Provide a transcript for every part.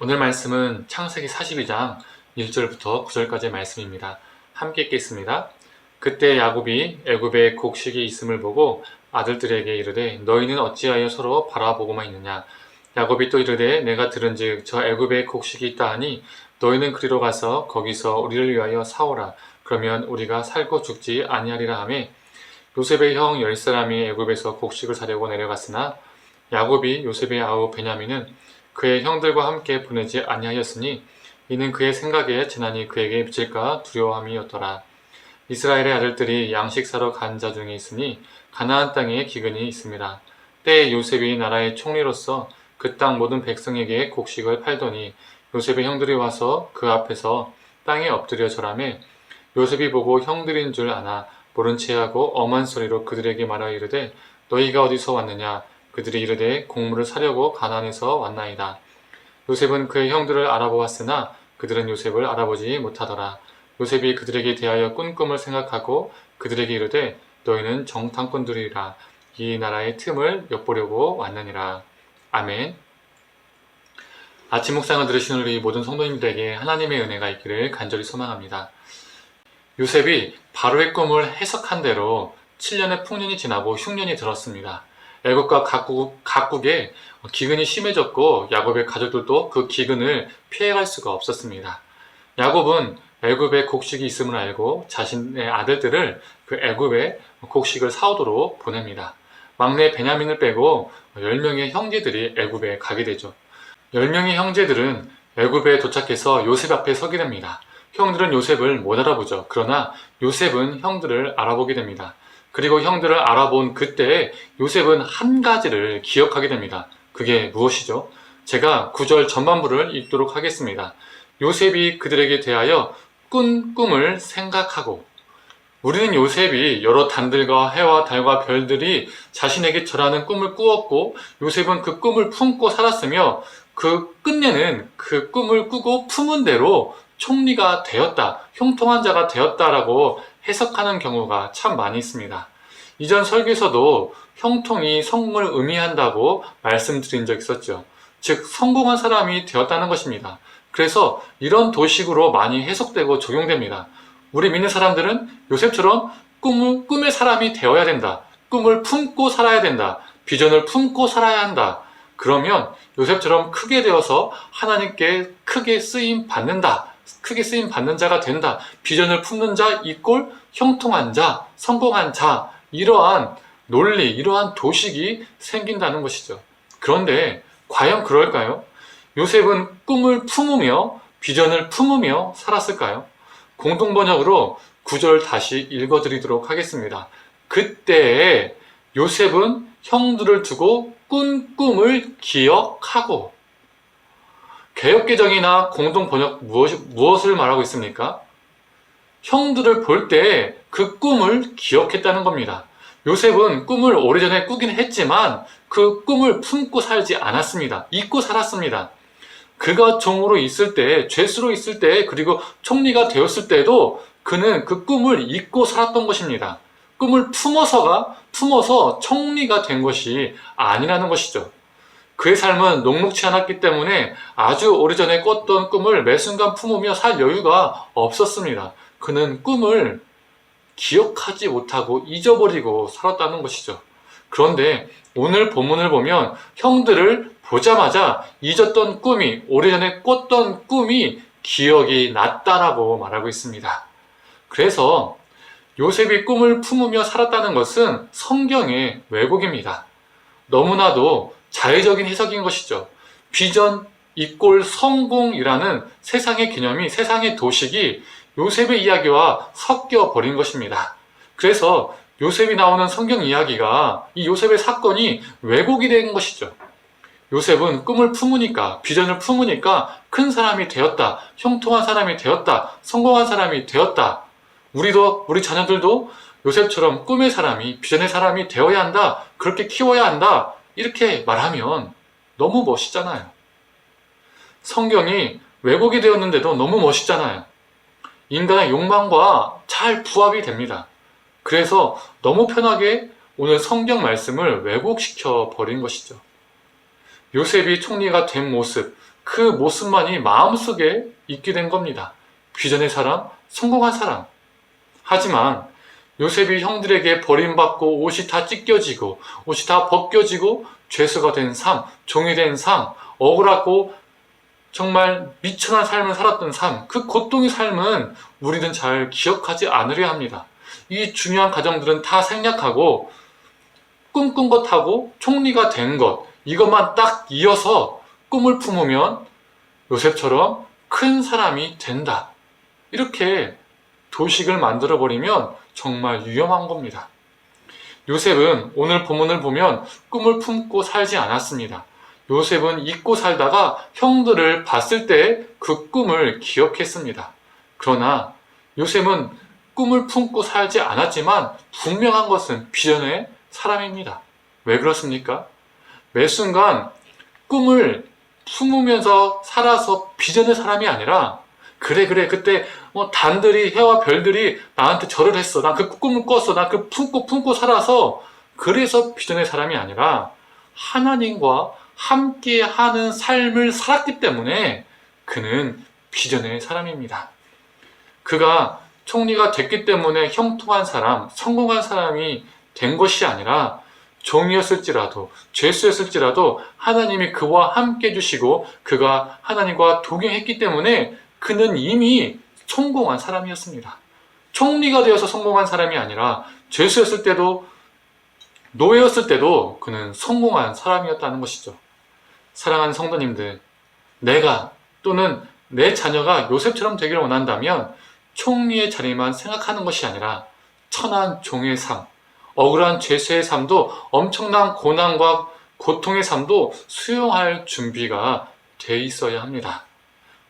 오늘 말씀은 창세기 42장 1절부터 9절까지의 말씀입니다. 함께 읽겠습니다. 그때 야곱이 애굽에 곡식이 있음을 보고 아들들에게 이르되 너희는 어찌하여 서로 바라보고만 있느냐. 야곱이 또 이르되 내가 들은즉 저 애굽에 곡식이 있다 하니 너희는 그리로 가서 거기서 우리를 위하여 사오라. 그러면 우리가 살고 죽지 아니하리라 하매 요셉의 형 10사람이 애굽에서 곡식을 사려고 내려갔으나 야곱이 요셉의 아우 베냐민은 그의 형들과 함께 보내지 아니하였으니 이는 그의 생각에 재난이 그에게 미칠까 두려움이었더라. 이스라엘의 아들들이 양식 사러 간 자 중에 있으니 가나안 땅에 기근이 있습니다. 때에 요셉이 나라의 총리로서 그 땅 모든 백성에게 곡식을 팔더니 요셉의 형들이 와서 그 앞에서 땅에 엎드려 절하매 요셉이 보고 형들인 줄 아나 모른 체하고 엄한 소리로 그들에게 말하여 이르되 너희가 어디서 왔느냐. 그들이 이르되 곡물을 사려고 가나안에서 왔나이다. 요셉은 그의 형들을 알아보았으나 그들은 요셉을 알아보지 못하더라. 요셉이 그들에게 대하여 꾼 꿈을 생각하고 그들에게 이르되 너희는 정탐꾼들이라. 이 나라의 틈을 엿보려고 왔느니라. 아멘. 아침 묵상을 들으신 우리 모든 성도님들에게 하나님의 은혜가 있기를 간절히 소망합니다. 요셉이 바로의 꿈을 해석한 대로 7년의 풍년이 지나고 흉년이 들었습니다. 애굽과 각국에 기근이 심해졌고 야곱의 가족들도 그 기근을 피해갈 수가 없었습니다. 야곱은 애굽에 곡식이 있음을 알고 자신의 아들들을 그 애굽에 곡식을 사오도록 보냅니다. 막내 베냐민을 빼고 10명의 형제들이 애굽에 가게 되죠. 10명의 형제들은 애굽에 도착해서 요셉 앞에 서게 됩니다. 형들은 요셉을 못 알아보죠. 그러나 요셉은 형들을 알아보게 됩니다. 그리고 형들을 알아본 그때 요셉은 한 가지를 기억하게 됩니다. 그게 무엇이죠? 제가 9절 전반부를 읽도록 하겠습니다. 요셉이 그들에게 대하여 꾼 꿈을 생각하고. 우리는 요셉이 여러 단들과 해와 달과 별들이 자신에게 절하는 꿈을 꾸었고 요셉은 그 꿈을 품고 살았으며 그 끝내는 그 꿈을 꾸고 품은 대로 총리가 되었다, 형통한 자가 되었다라고 해석하는 경우가 참 많이 있습니다. 이전 설교에서도 형통이 성공을 의미한다고 말씀드린 적 있었죠. 즉 성공한 사람이 되었다는 것입니다. 그래서 이런 도식으로 많이 해석되고 적용됩니다. 우리 믿는 사람들은 요셉처럼 꿈의 사람이 되어야 된다. 꿈을 품고 살아야 된다. 비전을 품고 살아야 한다. 그러면 요셉처럼 크게 되어서 하나님께 크게 쓰임 받는다. 크게 쓰임 받는 자가 된다. 비전을 품는 자 이꼴 형통한 자, 성공한 자, 이러한 논리, 이러한 도식이 생긴다는 것이죠. 그런데 과연 그럴까요? 요셉은 꿈을 품으며 비전을 품으며 살았을까요? 공동번역으로 9절 다시 읽어드리도록 하겠습니다. 그때에 요셉은 형들을 두고 꾼 꿈을 기억하고. 개역개정이나 공동번역 무엇을 말하고 있습니까? 형들을 볼 때 그 꿈을 기억했다는 겁니다. 요셉은 꿈을 오래전에 꾸긴 했지만 그 꿈을 품고 살지 않았습니다. 잊고 살았습니다. 그가 종으로 있을 때, 죄수로 있을 때, 그리고 총리가 되었을 때도 그는 그 꿈을 잊고 살았던 것입니다. 꿈을 품어서 총리가 된 것이 아니라는 것이죠. 그의 삶은 녹록치 않았기 때문에 아주 오래전에 꿨던 꿈을 매 순간 품으며 살 여유가 없었습니다. 그는 꿈을 기억하지 못하고 잊어버리고 살았다는 것이죠. 그런데 오늘 본문을 보면 형들을 보자마자 잊었던 꿈이, 오래전에 꿨던 꿈이 기억이 났다라고 말하고 있습니다. 그래서 요셉이 꿈을 품으며 살았다는 것은 성경의 왜곡입니다. 너무나도 자의적인 해석인 것이죠. 비전 이꼴 성공이라는 세상의 개념이, 세상의 도식이 요셉의 이야기와 섞여 버린 것입니다. 그래서 요셉이 나오는 성경 이야기가, 이 요셉의 사건이 왜곡이 된 것이죠. 요셉은 꿈을 품으니까, 비전을 품으니까 큰 사람이 되었다, 형통한 사람이 되었다, 성공한 사람이 되었다. 우리 자녀들도 요셉처럼 꿈의 사람이, 비전의 사람이 되어야 한다, 그렇게 키워야 한다, 이렇게 말하면 너무 멋있잖아요. 성경이 왜곡이 되었는데도 너무 멋있잖아요. 인간의 욕망과 잘 부합이 됩니다. 그래서 너무 편하게 오늘 성경 말씀을 왜곡시켜 버린 것이죠. 요셉이 총리가 된 모습, 그 모습만이 마음속에 있게 된 겁니다. 비전의 사람, 성공한 사람. 하지만 요셉이 형들에게 버림받고 옷이 다 찢겨지고 옷이 다 벗겨지고 죄수가 된 삶, 종이 된 삶, 억울하고 정말 미천한 삶을 살았던 삶, 그 고통의 삶은 우리는 잘 기억하지 않으려 합니다. 이 중요한 과정들은 다 생략하고 꿈꾼 것하고 총리가 된 것, 이것만 딱 이어서 꿈을 품으면 요셉처럼 큰 사람이 된다. 이렇게 도식을 만들어버리면 정말 위험한 겁니다. 요셉은 오늘 본문을 보면 꿈을 품고 살지 않았습니다. 요셉은 잊고 살다가 형들을 봤을 때 그 꿈을 기억했습니다. 그러나 요셉은 꿈을 품고 살지 않았지만 분명한 것은 비전의 사람입니다. 왜 그렇습니까? 매 순간 꿈을 품으면서 살아서 비전의 사람이 아니라 그래 그때 단들이 해와 별들이 나한테 절을 했어. 난 그 꿈을 꿨어. 난 그 품고 살아서 그래서 비전의 사람이 아니라 하나님과 함께하는 삶을 살았기 때문에 그는 비전의 사람입니다. 그가 총리가 됐기 때문에 형통한 사람, 성공한 사람이 된 것이 아니라 종이었을지라도 죄수였을지라도 하나님이 그와 함께 해주시고 그가 하나님과 동행했기 때문에 그는 이미 성공한 사람이었습니다. 총리가 되어서 성공한 사람이 아니라 죄수였을 때도 노예였을 때도 그는 성공한 사람이었다는 것이죠. 사랑하는 성도님들, 내가 또는 내 자녀가 요셉처럼 되기를 원한다면 총리의 자리만 생각하는 것이 아니라 천한 종의 삶, 억울한 죄수의 삶도 엄청난 고난과 고통의 삶도 수용할 준비가 돼 있어야 합니다.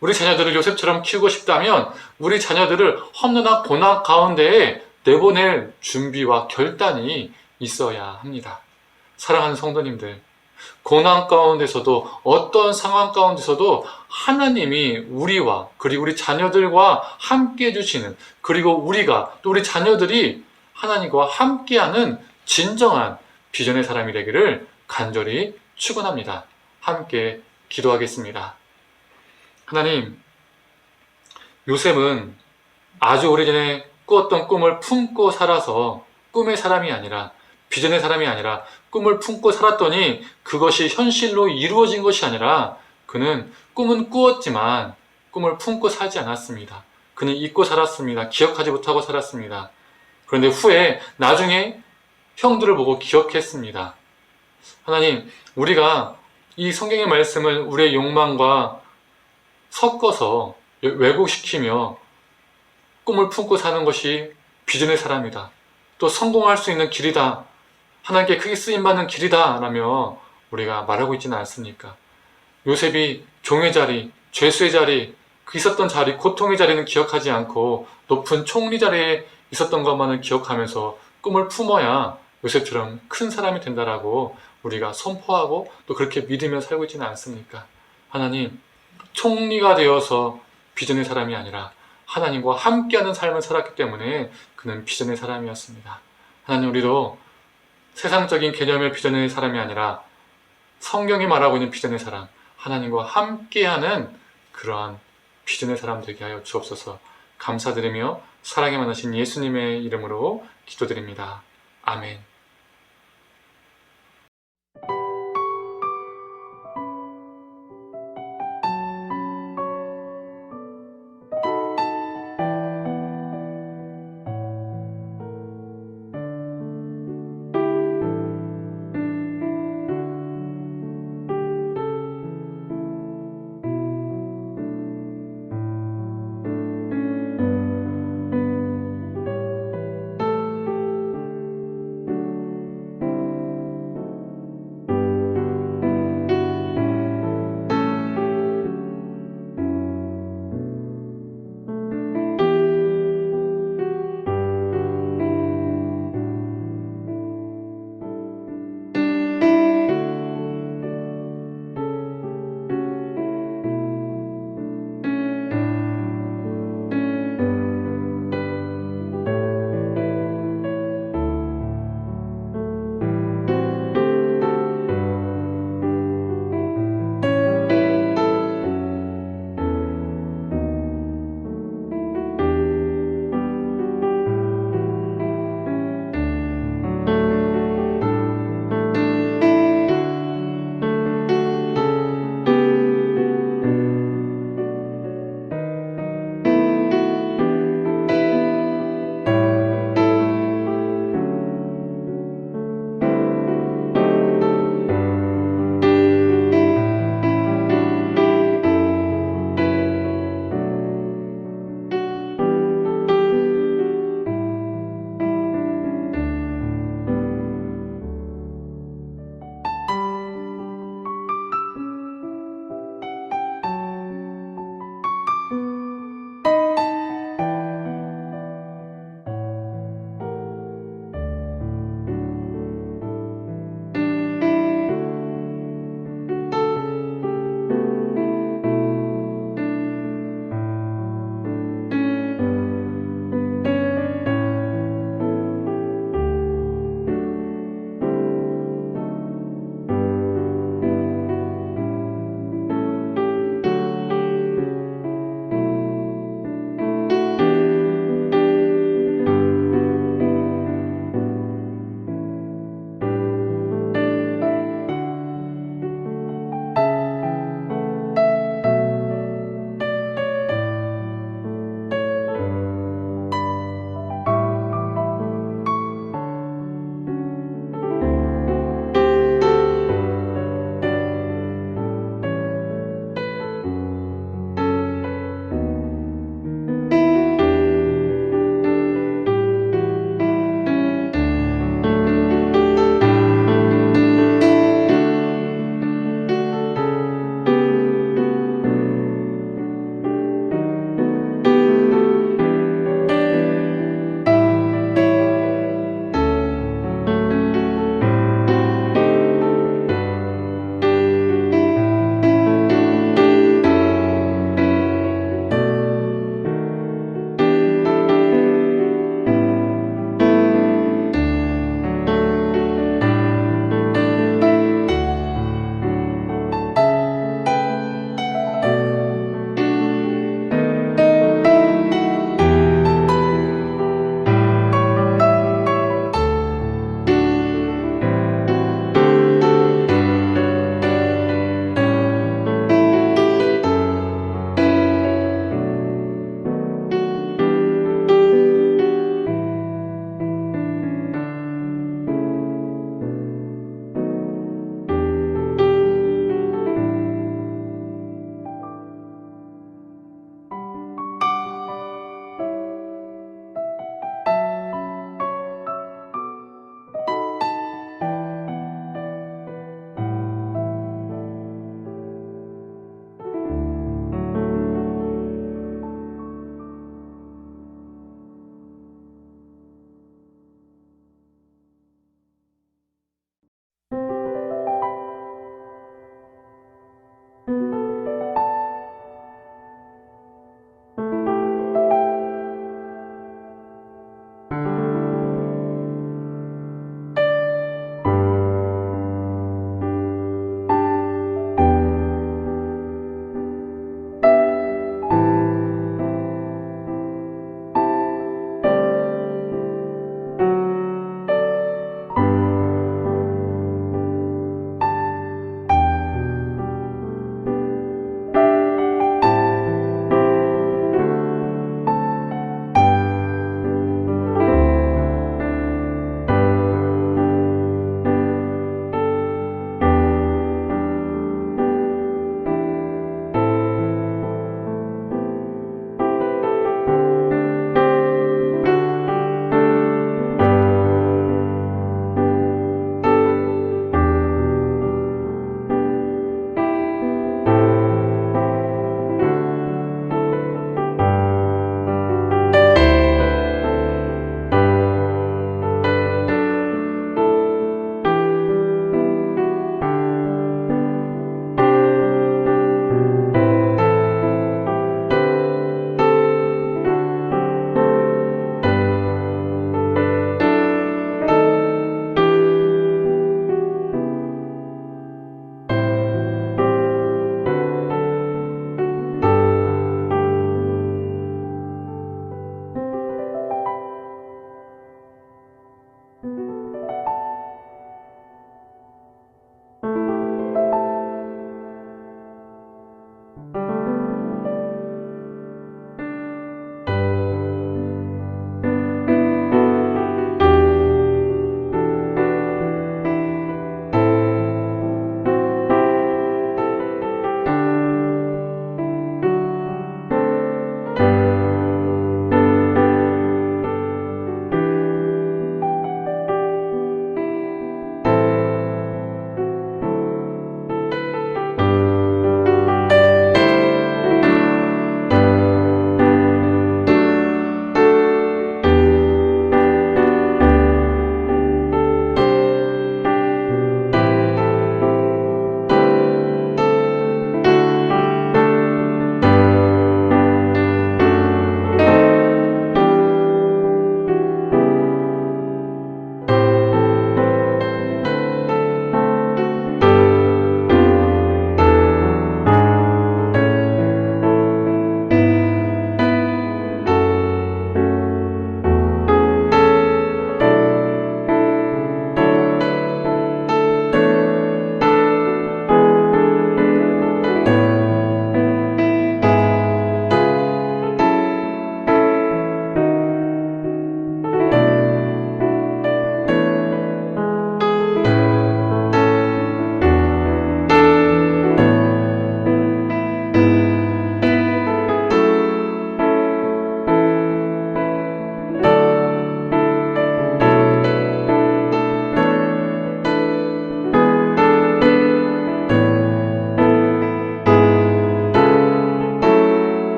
우리 자녀들을 요셉처럼 키우고 싶다면 우리 자녀들을 험난한 고난 가운데에 내보낼 준비와 결단이 있어야 합니다. 사랑하는 성도님들, 고난 가운데서도 어떤 상황 가운데서도 하나님이 우리와 그리고 우리 자녀들과 함께 해주시는, 그리고 우리가 또 우리 자녀들이 하나님과 함께하는 진정한 비전의 사람이 되기를 간절히 축원합니다. 함께 기도하겠습니다. 하나님, 요셉은 아주 오래전에 꾸었던 꿈을 품고 살아서 꿈의 사람이 아니라 비전의 사람이 아니라 꿈을 품고 살았더니 그것이 현실로 이루어진 것이 아니라 그는 꿈은 꾸었지만 꿈을 품고 살지 않았습니다. 그는 잊고 살았습니다. 기억하지 못하고 살았습니다. 그런데 후에 나중에 형들을 보고 기억했습니다. 하나님, 우리가 이 성경의 말씀을 우리의 욕망과 섞어서 왜곡시키며 꿈을 품고 사는 것이 비전의 사람이다. 또 성공할 수 있는 길이다. 하나님께 크게 쓰임받는 길이다 라며 우리가 말하고 있지는 않습니까? 요셉이 종의 자리, 죄수의 자리, 그 있었던 자리, 고통의 자리는 기억하지 않고 높은 총리 자리에 있었던 것만을 기억하면서 꿈을 품어야 요셉처럼 큰 사람이 된다라고 우리가 선포하고 또 그렇게 믿으며 살고 있지는 않습니까? 하나님, 총리가 되어서 비전의 사람이 아니라 하나님과 함께하는 삶을 살았기 때문에 그는 비전의 사람이었습니다. 하나님, 우리도 세상적인 개념의 비전의 사람이 아니라 성경이 말하고 있는 비전의 사람, 하나님과 함께하는 그러한 비전의 사람 되게 하여 주옵소서. 감사드리며 사랑에 만나신 예수님의 이름으로 기도드립니다. 아멘.